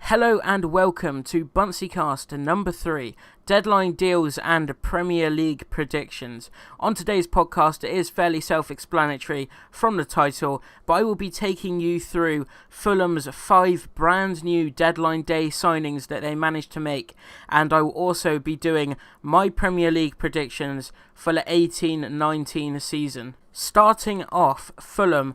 Hello and welcome to Buncey Cast number 3, Deadline Deals and Premier League Predictions. On today's podcast, it is fairly self-explanatory from the title, but I will be taking you through Fulham's 5 brand new deadline day signings that they managed to make, and I will also be doing my Premier League predictions for the 18-19 season. Starting off, Fulham,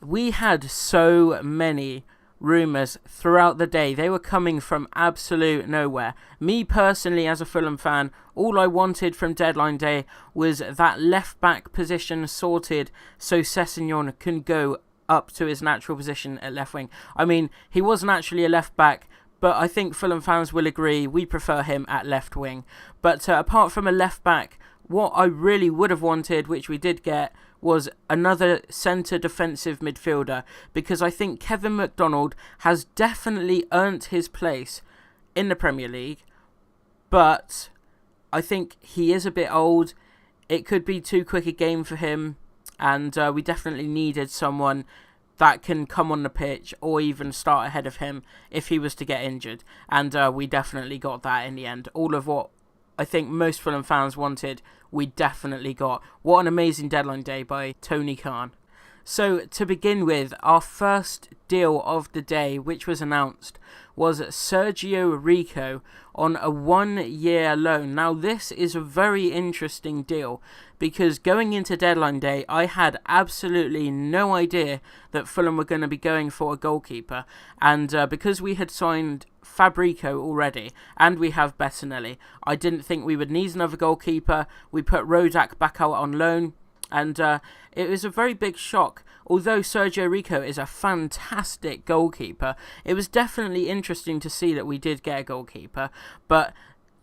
we had so many rumours throughout the day. They were coming from absolute nowhere. Me personally, as a Fulham fan, all I wanted from deadline day was that left back position sorted so Sessegnon can go up to his natural position at left wing. I mean, he wasn't actually a left back, but I think Fulham fans will agree we prefer him at left wing. But apart from a left back, what I really would have wanted, which we did get, was another centre defensive midfielder, because I think Kevin McDonald has definitely earned his place in the Premier League, but I think he is a bit old. It could be too quick a game for him, and we definitely needed someone that can come on the pitch or even start ahead of him if he was to get injured, and we definitely got that in the end. All of what I think most Fulham fans wanted, we definitely got. What an amazing deadline day by Tony Khan. So, to begin with, our first deal of the day, which was announced, was Sergio Rico on a 1-year loan. Now, this is a very interesting deal, because going into deadline day, I had absolutely no idea that Fulham were going to be going for a goalkeeper, and because we had signed Fabrico already, and we have Bettinelli, I didn't think we would need another goalkeeper. We put Rodak back out on loan, and it was a very big shock. Although Sergio Rico is a fantastic goalkeeper, it was definitely interesting to see that we did get a goalkeeper. But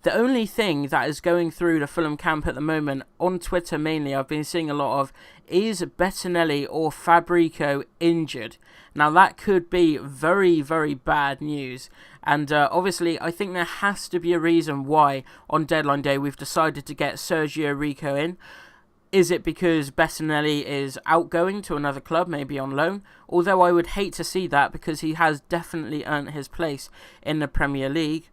the only thing that is going through the Fulham camp at the moment, on Twitter mainly, I've been seeing a lot of, is Bettinelli or Fabrico injured? Now that could be very, very bad news. And obviously, I think there has to be a reason why on deadline day we've decided to get Sergio Rico in. Is it because Bettinelli is outgoing to another club, maybe on loan? Although I would hate to see that, because he has definitely earned his place in the Premier League.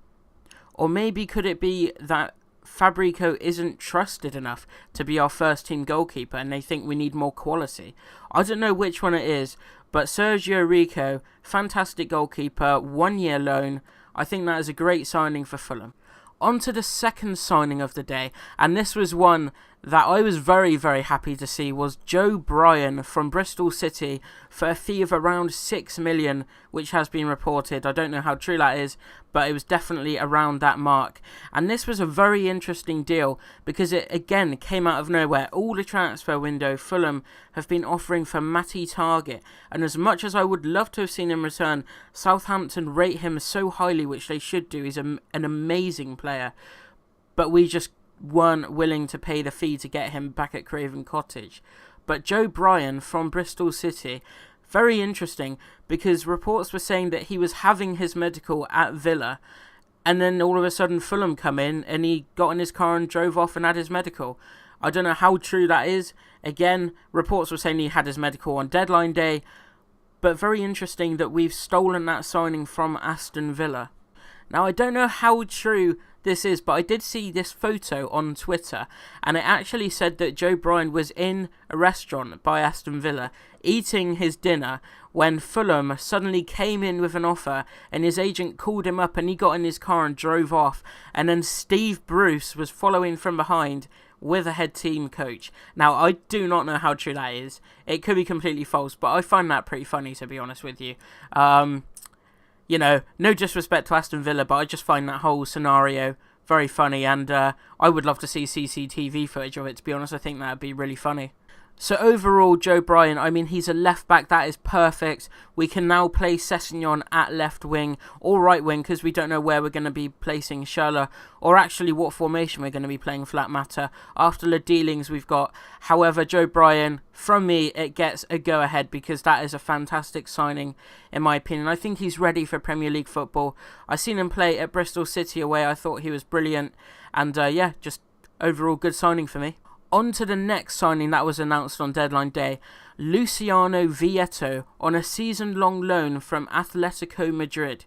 Or maybe could it be that Fabrico isn't trusted enough to be our first team goalkeeper and they think we need more quality? I don't know which one it is, but Sergio Rico, fantastic goalkeeper, 1-year loan. I think that is a great signing for Fulham. On to the second signing of the day, and this was one that I was very, very happy to see, was Joe Bryan from Bristol City for a fee of around 6 million, which has been reported. I don't know how true that is, but it was definitely around that mark. And this was a very interesting deal, because it again came out of nowhere. All the transfer window, Fulham have been offering for Matty Targett, and as much as I would love to have seen him return, Southampton rate him so highly, which they should do. He's an amazing player, but we just weren't willing to pay the fee to get him back at Craven Cottage. But Joe Bryan from Bristol City, very interesting, because reports were saying that he was having his medical at Villa, and then all of a sudden Fulham come in and he got in his car and drove off and had his medical. I don't know how true that is. Again, reports were saying he had his medical on deadline day, but very interesting that we've stolen that signing from Aston Villa. Now, I don't know how true this is, but I did see this photo on Twitter, and it actually said that Joe Bryan was in a restaurant by Aston Villa eating his dinner when Fulham suddenly came in with an offer, and his agent called him up and he got in his car and drove off, and then Steve Bruce was following from behind with a head team coach. Now, I do not know how true that is. It could be completely false, but I find that pretty funny, to be honest with you. You know, no disrespect to Aston Villa, but I just find that whole scenario very funny, and I would love to see CCTV footage of it, to be honest. I think that would be really funny. So overall, Joe Bryan, I mean, he's a left back. That is perfect. We can now play Sessegnon at left wing or right wing, because we don't know where we're going to be placing Schürrle, or actually what formation we're going to be playing for that matter after the dealings we've got. However, Joe Bryan, from me, it gets a go ahead, because that is a fantastic signing in my opinion. I think he's ready for Premier League football. I seen him play at Bristol City away. I thought he was brilliant, and yeah, just overall good signing for me. On to the next signing that was announced on deadline day, Luciano Vieto on a season-long loan from Atletico Madrid.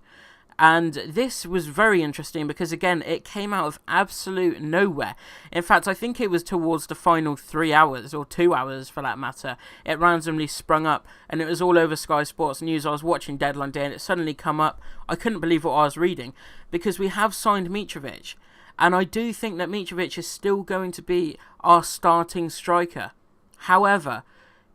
And this was very interesting because, again, it came out of absolute nowhere. In fact, I think it was towards the final 3 hours, or 2 hours for that matter, it randomly sprung up, and it was all over Sky Sports News. I was watching Deadline Day, and it suddenly come up. I couldn't believe what I was reading, because we have signed Mitrovic, and I do think that Mitrovic is still going to be our starting striker. However,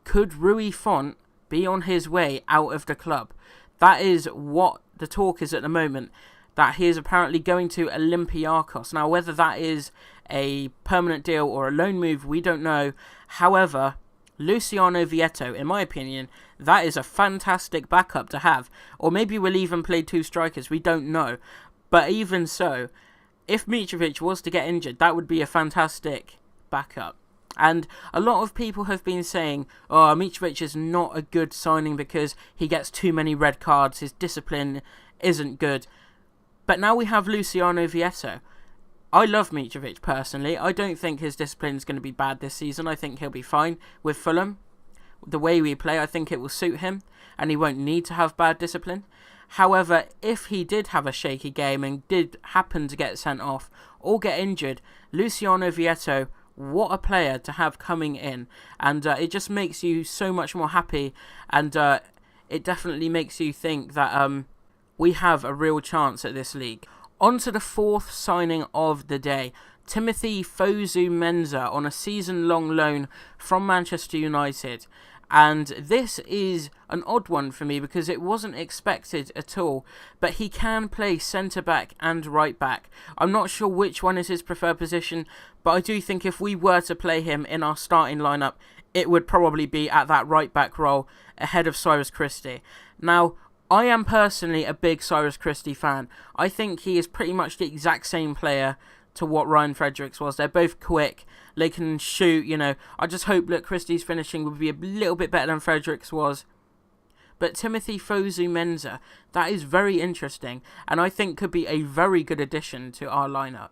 could Rui Font be on his way out of the club? That is what the talk is at the moment, that he is apparently going to Olympiacos. Now, whether that is a permanent deal or a loan move, we don't know. However, Luciano Vieto, in my opinion, that is a fantastic backup to have. Or maybe we'll even play 2 strikers, we don't know. But even so, if Mitrovic was to get injured, that would be a fantastic backup. And a lot of people have been saying, oh, Mitrovic is not a good signing because he gets too many red cards, his discipline isn't good. But now we have Luciano Vieto. I love Mitrovic personally. I don't think his discipline is going to be bad this season. I think he'll be fine with Fulham. The way we play, I think it will suit him, and he won't need to have bad discipline. However, if he did have a shaky game and did happen to get sent off or get injured, Luciano Vieto, what a player to have coming in, and it just makes you so much more happy, and it definitely makes you think that we have a real chance at this league. On to the 4th signing of the day, Timothy Fosu-Mensah on a season-long loan from Manchester United. And this is an odd one for me because it wasn't expected at all. But he can play centre-back and right-back. I'm not sure which one is his preferred position, but I do think if we were to play him in our starting lineup, it would probably be at that right-back role ahead of Cyrus Christie. Now, I am personally a big Cyrus Christie fan. I think he is pretty much the exact same player to what Ryan Fredericks was. They're both quick, they can shoot, I just hope that Christie's finishing would be a little bit better than Fredericks was. But Timothy Fosu-Mensah, that is very interesting, and I think could be a very good addition to our lineup.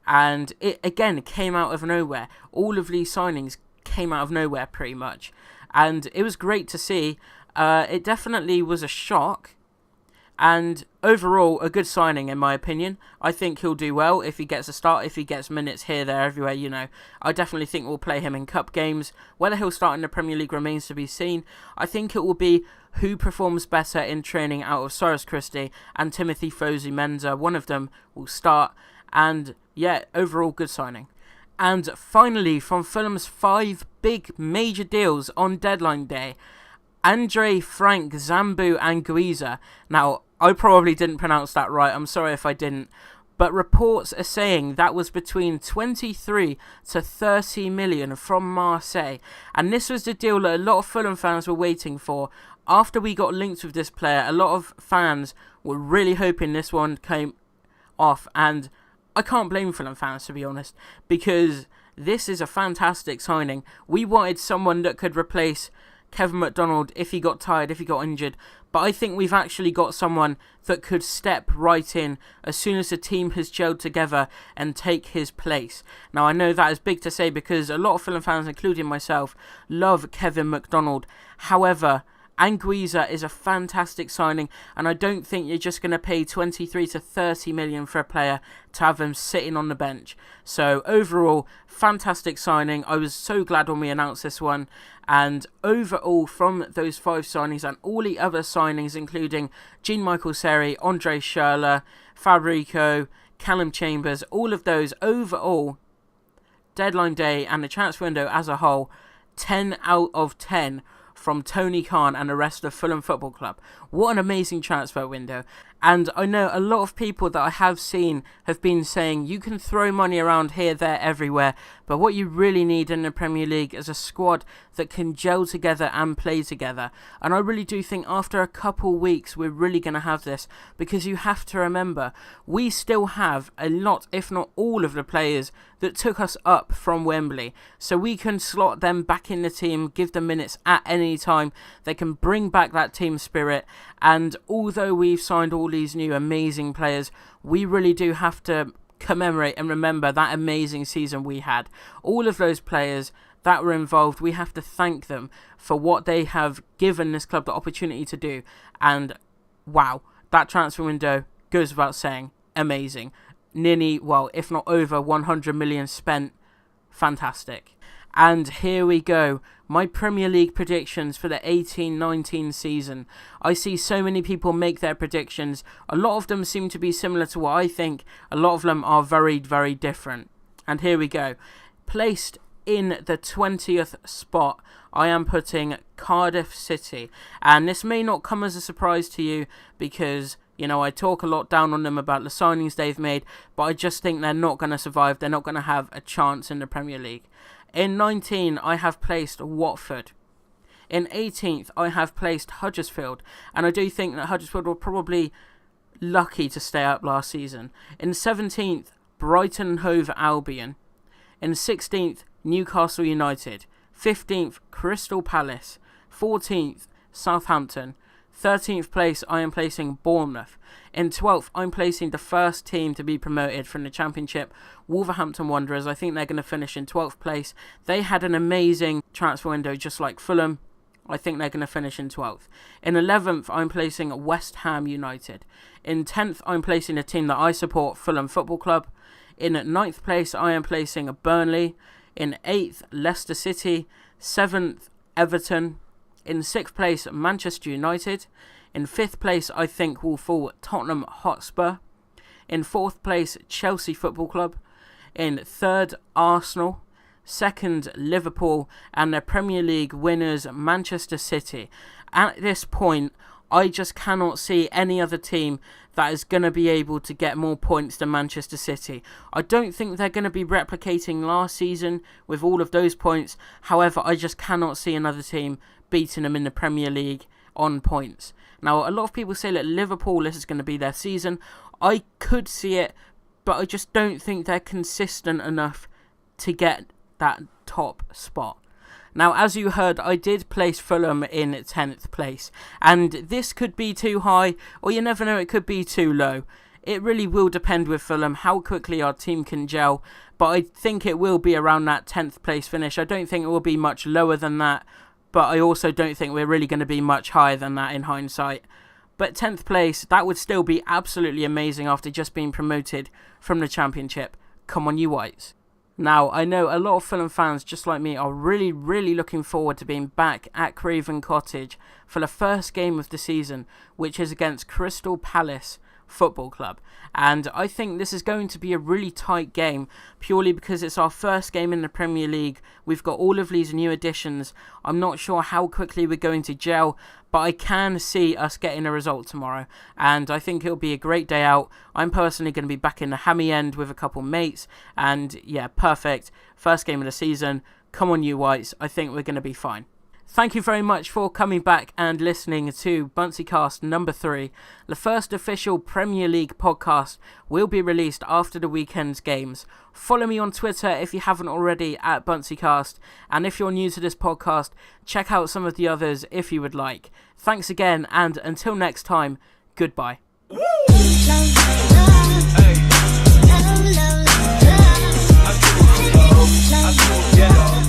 And it, again, came out of nowhere. All of these signings came out of nowhere, pretty much. And it was great to see. It definitely was a shock. And overall, a good signing in my opinion. I think he'll do well if he gets a start, if he gets minutes here, there, everywhere, I definitely think we'll play him in cup games. Whether he'll start in the Premier League remains to be seen. I think it will be who performs better in training out of Cyrus Christie and Timothy Fosu-Mensah. One of them will start. And yeah, overall good signing. And finally, from Fulham's 5 big major deals on deadline day, Andre Frank Zambu Anguissa. Now, I probably didn't pronounce that right, I'm sorry if I didn't, but reports are saying that was between 23 to 30 million from Marseille, and this was the deal that a lot of Fulham fans were waiting for. After we got linked with this player, a lot of fans were really hoping this one came off, and I can't blame Fulham fans, to be honest, because this is a fantastic signing. We wanted someone that could replace Kevin McDonald if he got tired, if he got injured, but I think we've actually got someone that could step right in as soon as the team has gelled together and take his place. Now, I know that is big to say because a lot of Fulham fans, including myself, love Kevin McDonald. However, Anguissa is a fantastic signing, and I don't think you're just going to pay 23 to 30 million for a player to have him sitting on the bench. So overall, fantastic signing. I was so glad when we announced this one. And overall, from those 5 signings and all the other signings, including Jean-Michael Seri, Andre Schürrle, Fabrico, Callum Chambers, all of those overall, deadline day and the transfer window as a whole, 10 out of 10 from Tony Khan and the rest of Fulham Football Club. What an amazing transfer window. And I know a lot of people that I have seen have been saying you can throw money around here, there, everywhere, but what you really need in the Premier League is a squad that can gel together and play together. And I really do think after a couple weeks we're really going to have this, because you have to remember we still have a lot, if not all of the players that took us up from Wembley, so we can slot them back in the team, give them minutes at any time. They can bring back that team spirit, and although we've signed all these new amazing players, we really do have to commemorate and remember that amazing season we had. All of those players that were involved, we have to thank them for what they have given this club the opportunity to do. And wow, that transfer window goes without saying, amazing. Nearly, well, if not over 100 million spent. Fantastic. And here we go, my Premier League predictions for the 18-19 season. I see so many people make their predictions. A lot of them seem to be similar to what I think. A lot of them are very, very different. And here we go. Placed in the 20th spot, I am putting Cardiff City. And this may not come as a surprise to you because, you know, I talk a lot down on them about the signings they've made, but I just think they're not going to survive. They're not going to have a chance in the Premier League. In 19, I have placed Watford. In 18th, I have placed Huddersfield. And I do think that Huddersfield were probably lucky to stay up last season. In 17th, Brighton and Hove Albion. In 16th, Newcastle United. 15th, Crystal Palace. 14th, Southampton. 13th place, I am placing Bournemouth. In 12th, I'm placing the first team to be promoted from the Championship, Wolverhampton Wanderers. I think they're going to finish in 12th place. They had an amazing transfer window, just like Fulham. I think they're going to finish in 12th. In 11th, I'm placing West Ham United. In 10th, I'm placing a team that I support, Fulham Football Club. In 9th place, I am placing Burnley. In 8th, Leicester City. 7th, Everton. In 6th place, Manchester United. In 5th place, I think will fall Tottenham Hotspur. In 4th place, Chelsea Football Club. In 3rd, Arsenal. 2nd, Liverpool. And the Premier League winners, Manchester City. At this point, I just cannot see any other team that is going to be able to get more points than Manchester City. I don't think they're going to be replicating last season with all of those points. However, I just cannot see another team beating them in the Premier League on points. Now, a lot of people say that Liverpool, this is going to be their season. I could see it, but I just don't think they're consistent enough to get that top spot. Now, as you heard, I did place Fulham in 10th place, and this could be too high, or you never know, it could be too low. It really will depend with Fulham how quickly our team can gel, but I think it will be around that 10th place finish. I don't think it will be much lower than that, but I also don't think we're really going to be much higher than that in hindsight. But 10th place, that would still be absolutely amazing after just being promoted from the Championship. Come on, you Whites. Now, I know a lot of Fulham fans, just like me, are really, really looking forward to being back at Craven Cottage for the first game of the season, which is against Crystal Palace Football Club. And I think this is going to be a really tight game, purely because it's our first game in the Premier League. We've got all of these new additions. I'm not sure how quickly we're going to gel, but I can see us getting a result tomorrow, and I think it'll be a great day out. I'm personally going to be back in the hammy end with a couple mates, and yeah, perfect. First game of the season. Come on, you Whites. I think we're going to be fine. Thank you very much for coming back and listening to Buncey Cast number 3. The first official Premier League podcast will be released after the weekend's games. Follow me on Twitter if you haven't already at Buncey Cast, and if you're new to this podcast, check out some of the others if you would like. Thanks again, and until next time, goodbye. Hey.